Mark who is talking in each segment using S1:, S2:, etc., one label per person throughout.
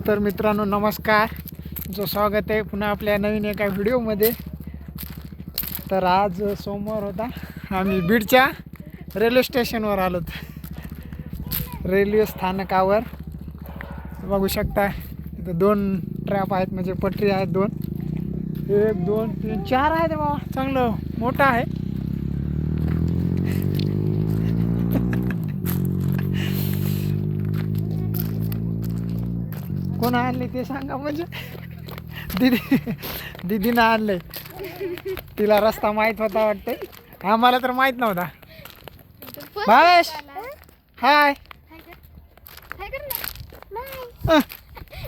S1: तर मित्रांनो नमस्कार, जो स्वागत आहे पुन्हा आपल्या नवीन एका व्हिडिओमध्ये। तर आज सोमवार होता, आम्ही बीडच्या रेल्वे स्टेशनवर आलोत। रेल्वे स्थानकावर बघू शकता इथं दोन ट्रॅप आहेत, म्हणजे पटरी आहेत दोन, 1 2 3 4 आहेत बाबा, चांगलं मोठं आहे। कोण आणले ते सांगा, म्हणजे दीदीनं आणले, तिला रस्ता माहीत होता वाटते, आम्हाला तर माहीत नव्हता। भावेश हाय,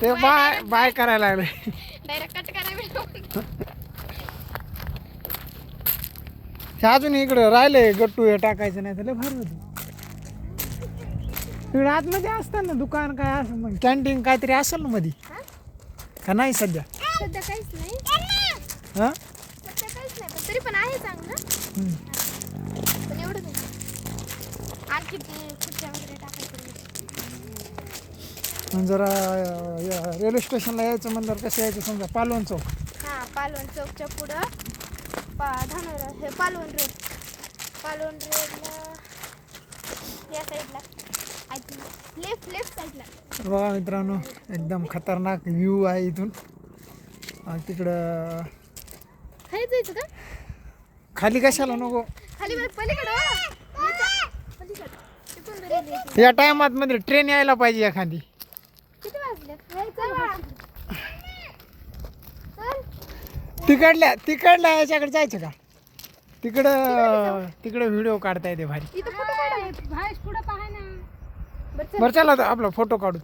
S1: ते बाय बाय करायला लागले। अजून इकडं राहिले गट्टू, हे टाकायचं नाही तर लय भारी होतं। इकडे आतमध्ये असतं ना दुकान, काय असं मग कॅन्टीन काहीतरी असेल ना मध्ये, का नाही सध्या?
S2: सध्या काहीच नाही,
S1: हां
S2: सध्या काहीच नाही, पण तरी पण आहे चांगलं। पण एवढं नाही, आणखी ते खुर्च्या वगैरे टाकायचं।
S1: जरा रेल्वे स्टेशनला यायचं म्हणल्यावर कसं यायचं, समजा पालवण चौक,
S2: हां पालवण चौकच्या पुढं धानोरा, हे पालवण रोडला या साईडला, आय थिंक लेफ्ट साईडला।
S1: बघा मित्रांनो, एकदम खतरनाक व्ह्यू आहे इथून। तिकडं
S2: खाली जायचं का?
S1: खाली कशाला नको,
S2: खाली पलीकडं तिथून रेल्वे येते।
S1: या टायमात मध्ये ट्रेन यायला पाहिजे एखादी।
S2: किती वाजले?
S1: तिकडल्या याच्याकडे जायचं का? तिकडं व्हिडिओ काढता येते भारी।
S2: इथं फोटो काढ, पुढं पाहा ना।
S1: बरं चला आता आपला फोटो काढू।